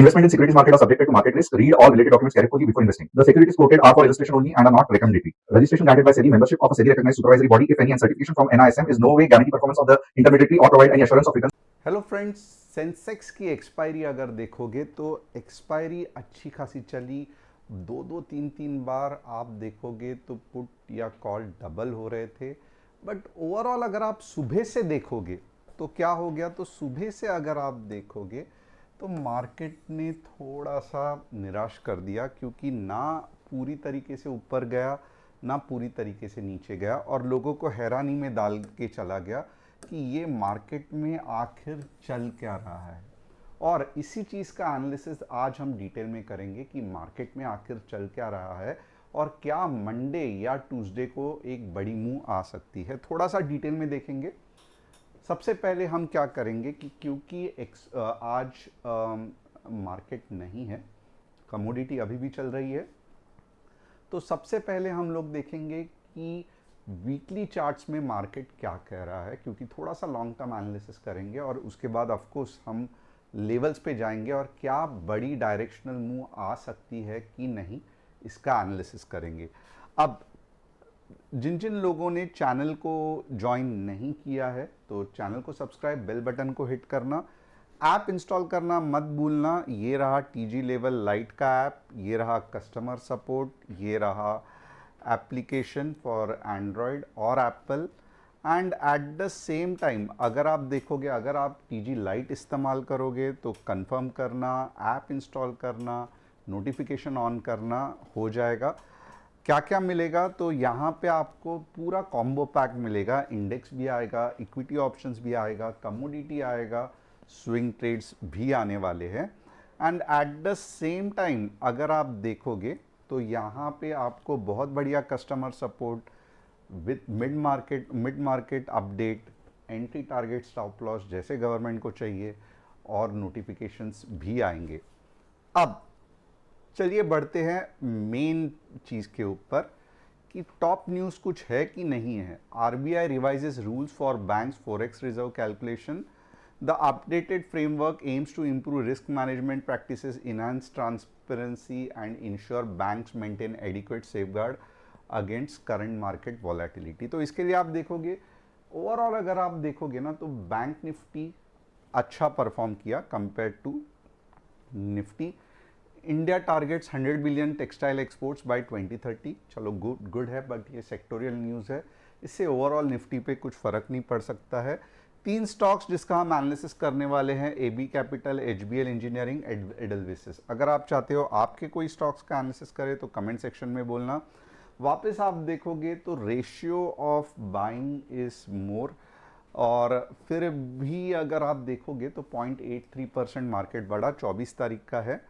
Investment in securities market are subjected to market risk. Read all related documents carefully before investing. The securities quoted are for illustration only and are not recommendatory. Registration granted by SEBI. Membership of a SEBI recognized supervisory body, if any, and certification from NISM is no way guarantee performance of the intermediary or provide any assurance of returns. Hello friends, Sensex की expiry अगर देखोगे तो expiry अच्छी खासी चली। दो दो तीन तीन बार आप देखोगे तो पुट या कॉल डबल हो रहे थे। बट ओवरऑल अगर आप सुबह से देखोगे तो क्या हो गया, तो सुबह से अगर आप देखोगे तो मार्केट ने थोड़ा सा निराश कर दिया, क्योंकि ना पूरी तरीके से ऊपर गया ना पूरी तरीके से नीचे गया, और लोगों को हैरानी में डाल के चला गया कि ये मार्केट में आखिर चल क्या रहा है। और इसी चीज़ का एनालिसिस आज हम डिटेल में करेंगे कि मार्केट में आखिर चल क्या रहा है और क्या मंडे या ट्यूसडे को एक बड़ी मूव आ सकती है। थोड़ा सा डिटेल में देखेंगे। सबसे पहले हम क्या करेंगे कि क्योंकि आज मार्केट नहीं है, कमोडिटी अभी भी चल रही है, तो सबसे पहले हम लोग देखेंगे कि वीकली चार्ट्स में मार्केट क्या कह रहा है, क्योंकि थोड़ा सा लॉन्ग टर्म एनालिसिस करेंगे और उसके बाद ऑफ कोर्स हम लेवल्स पे जाएंगे और क्या बड़ी डायरेक्शनल मूव आ सकती है कि नहीं, इसका एनालिसिस करेंगे। अब जिन जिन लोगों ने चैनल को ज्वाइन नहीं किया है तो चैनल को सब्सक्राइब, बेल बटन को हिट करना, ऐप इंस्टॉल करना मत भूलना। ये रहा टीजी लेवल लाइट का ऐप, ये रहा कस्टमर सपोर्ट, ये रहा एप्लीकेशन फॉर एंड्रॉयड और Apple. And at the same time अगर आप देखोगे, अगर आप टीजी लाइट इस्तेमाल करोगे तो कंफर्म करना, ऐप इंस्टॉल करना, नोटिफिकेशन ऑन करना हो जाएगा। क्या क्या मिलेगा, तो यहाँ पे आपको पूरा कॉम्बो पैक मिलेगा। इंडेक्स भी आएगा, इक्विटी ऑप्शंस भी आएगा, कमोडिटी आएगा, स्विंग ट्रेड्स भी आने वाले हैं। And at the same time अगर आप देखोगे तो यहाँ पे आपको बहुत बढ़िया customer support with mid market update, entry target, stop loss जैसे गवर्नमेंट को चाहिए, और नोटिफिकेशंस भी आएंगे। अब चलिए बढ़ते हैं मेन चीज़ के ऊपर कि टॉप न्यूज़ कुछ है कि नहीं है। RBI revises rules for banks forex reserve calculation. The updated framework aims to improve risk management practices, enhance transparency, and ensure banks maintain adequate safeguard against current market volatility। तो इसके लिए आप देखोगे, ओवरऑल अगर आप देखोगे ना, तो बैंक निफ्टी अच्छा परफॉर्म किया compare to Nifty. India targets 100 billion textile exports by 2030। चलो गुड है, बट ये सेक्टोरियल न्यूज़ है, इससे ओवरऑल निफ्टी पे कुछ फर्क नहीं पड़ सकता है। तीन स्टॉक्स जिसका हम एनालिसिस करने वाले हैं, एबी कैपिटल, एचबीएल इंजीनियरिंग, एडलविसेस। अगर आप चाहते हो आपके कोई स्टॉक्स का एनालिसिस करें तो कमेंट सेक्शन में बोलना। वापस आप देखोगे तो ratio of buying is more, और फिर भी अगर आप देखोगे तो 0.83% मार्केट बढ़ा, 24 तारीख का है।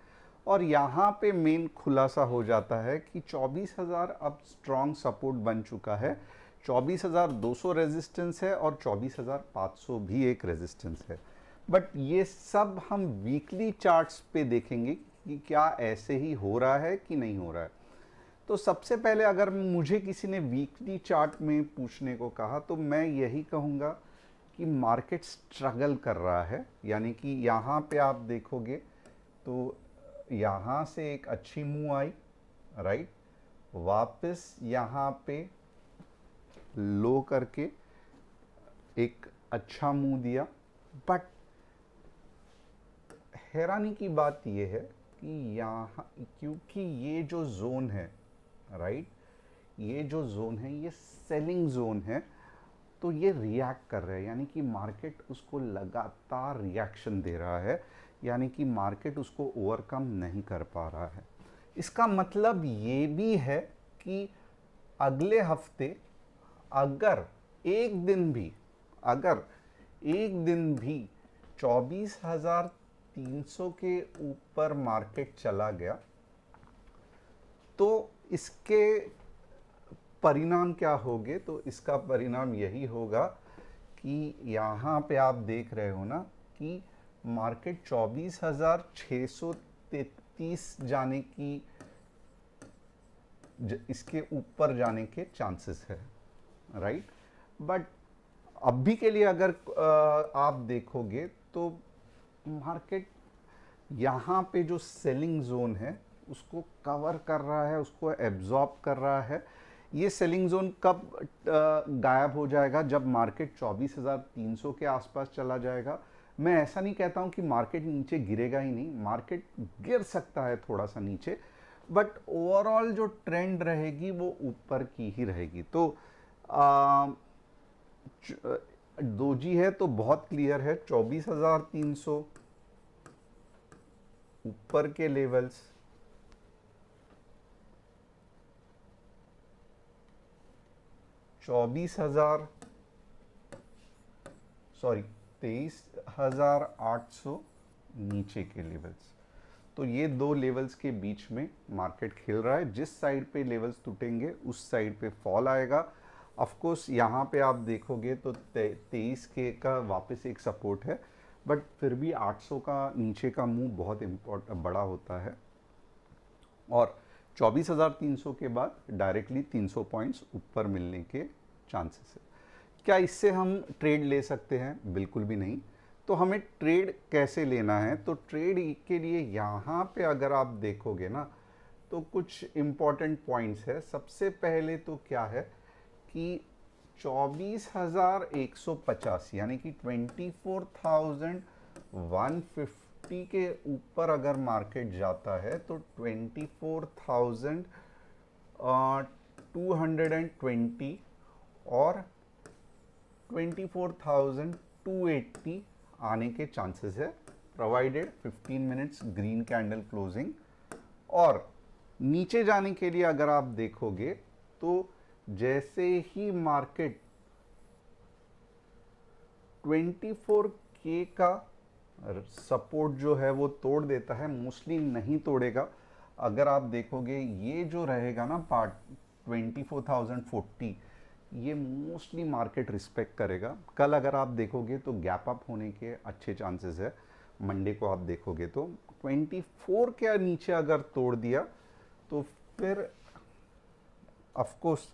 और यहाँ पे मेन खुलासा हो जाता है कि 24,000 अब स्ट्रॉन्ग सपोर्ट बन चुका है। 24,200 रेजिस्टेंस है और 24,500 भी एक रेजिस्टेंस है। बट ये सब हम वीकली चार्ट्स पे देखेंगे कि क्या ऐसे ही हो रहा है कि नहीं हो रहा है। तो सबसे पहले अगर मुझे किसी ने वीकली चार्ट में पूछने को कहा तो मैं यही कहूँगा कि मार्केट स्ट्रगल कर रहा है। यानी कि यहाँ पे आप देखोगे तो यहाँ से एक अच्छी मूव आई, राइट, वापस यहाँ पे लो करके एक अच्छा मूव दिया। बट हैरानी की बात यह है कि यहाँ, क्योंकि ये जो जोन है, राइट, ये जो जोन है ये सेलिंग जोन है, तो ये रिएक्ट कर रहा है। यानी कि मार्केट उसको लगातार रिएक्शन दे रहा है, यानी कि मार्केट उसको ओवरकम नहीं कर पा रहा है। इसका मतलब ये भी है कि अगले हफ्ते अगर एक दिन भी 24,300 के ऊपर मार्केट चला गया तो इसके परिणाम क्या होंगे, तो इसका परिणाम यही होगा कि यहाँ पे आप देख रहे हो ना कि मार्केट 24,633 जाने की, इसके ऊपर जाने के चांसेस है, राइट। बट अभी के लिए अगर आप देखोगे तो मार्केट यहाँ पे जो सेलिंग जोन है उसको कवर कर रहा है, उसको एब्जॉर्ब कर रहा है। ये सेलिंग जोन कब गायब हो जाएगा? जब मार्केट 24,300 के आसपास चला जाएगा। मैं ऐसा नहीं कहता हूँ कि मार्केट नीचे गिरेगा ही नहीं, मार्केट गिर सकता है थोड़ा सा नीचे, बट ओवरऑल जो ट्रेंड रहेगी वो ऊपर की ही रहेगी। तो डोजी है तो बहुत क्लियर है, 24,300 ऊपर के लेवल्स, 23,800 नीचे के लेवल्स। तो ये दो लेवल्स के बीच में मार्केट खेल रहा है। जिस साइड पे लेवल्स टूटेंगे उस साइड पे फॉल आएगा। ऑफ कोर्स यहाँ पे आप देखोगे तो 23 के का वापस एक सपोर्ट है, बट फिर भी 800 का नीचे का मूव बहुत बड़ा होता है। और 24,300 के बाद डायरेक्टली 300 पॉइंट्स ऊपर मिलने के चांसेस है। क्या इससे हम ट्रेड ले सकते हैं? बिल्कुल भी नहीं। तो हमें ट्रेड कैसे लेना है? तो ट्रेड के लिए यहाँ पे अगर आप देखोगे ना तो कुछ इम्पॉर्टेंट पॉइंट्स है। सबसे पहले तो क्या है कि 24,150 यानी कि 24,150 के ऊपर अगर मार्केट जाता है तो 24,220 और 24,280 आने के चांसेस है, provided 15 minutes green candle closing. और नीचे जाने के लिए अगर आप देखोगे तो जैसे ही मार्केट 24K का सपोर्ट जो है वो तोड़ देता है, मोस्टली नहीं तोड़ेगा। अगर आप देखोगे ये जो रहेगा ना पार्ट 24,040, ये मोस्टली मार्केट रिस्पेक्ट करेगा। कल अगर आप देखोगे तो गैप अप होने के अच्छे चांसेस है। मंडे को आप देखोगे तो 24 के नीचे अगर तोड़ दिया तो फिर ऑफ कोर्स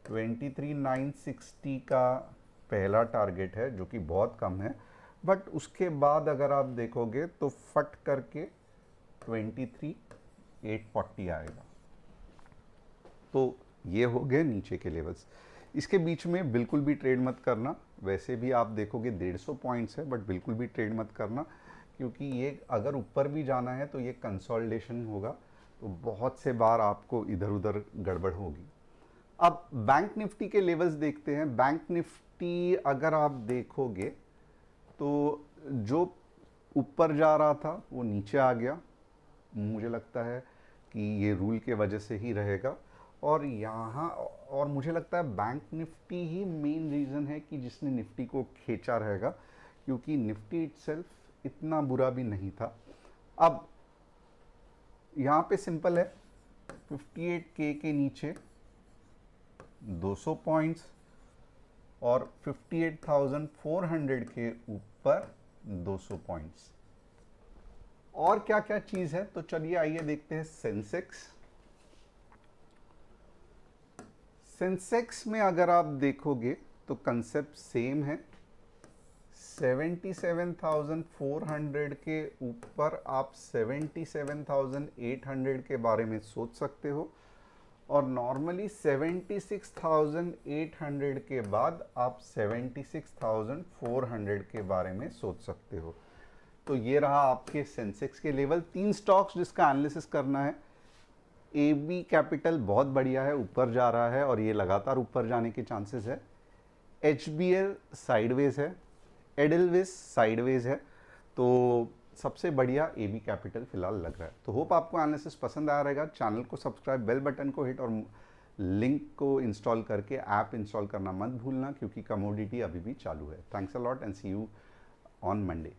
23,960 का पहला टारगेट है जो कि बहुत कम है, बट उसके बाद अगर आप देखोगे तो फट करके 23,840 आएगा। तो ये हो गए नीचे के लेवल्स। इसके बीच में बिल्कुल भी ट्रेड मत करना। वैसे भी आप देखोगे 150 पॉइंट्स है, बट बिल्कुल भी ट्रेड मत करना, क्योंकि ये अगर ऊपर भी जाना है तो ये कंसोलिडेशन होगा, तो बहुत से बार आपको इधर उधर गड़बड़ होगी। अब बैंक निफ्टी के लेवल्स देखते हैं। बैंक निफ्टी अगर आप देखोगे तो जो ऊपर जा रहा था वो नीचे आ गया। मुझे लगता है कि ये रूल के वजह से ही रहेगा। और यहाँ और मुझे लगता है बैंक निफ्टी ही मेन रीज़न है कि जिसने निफ्टी को खींचा रहेगा, क्योंकि निफ्टी इटसेल्फ इतना बुरा भी नहीं था। अब यहाँ पे सिंपल है, 58K के नीचे 200 पॉइंट्स और 58,400 के ऊपर 200 पॉइंट्स। और क्या क्या चीज़ है तो चलिए आइए देखते हैं। सेंसेक्स में अगर आप देखोगे तो कंसेप्ट सेम है। 77,400 के ऊपर आप 77,800 के बारे में सोच सकते हो, और नॉर्मली 76,800 के बाद आप 76,400 के बारे में सोच सकते हो। तो ये रहा आपके सेंसेक्स के लेवल। 3 स्टॉक्स जिसका एनालिसिस करना है। AB कैपिटल बहुत बढ़िया है, ऊपर जा रहा है और ये लगातार ऊपर जाने के चांसेस है। HBL साइडवेज है, एडलविस साइडवेज है। तो सबसे बढ़िया AB कैपिटल फिलहाल लग रहा है। तो होप आपको एनालिसिस पसंद आया रहेगा। चैनल को सब्सक्राइब, बेल बटन को हिट और लिंक को इंस्टॉल करके ऐप इंस्टॉल करना मत भूलना, क्योंकि कमोडिटी अभी भी चालू है। Thanks a lot and see you on Monday.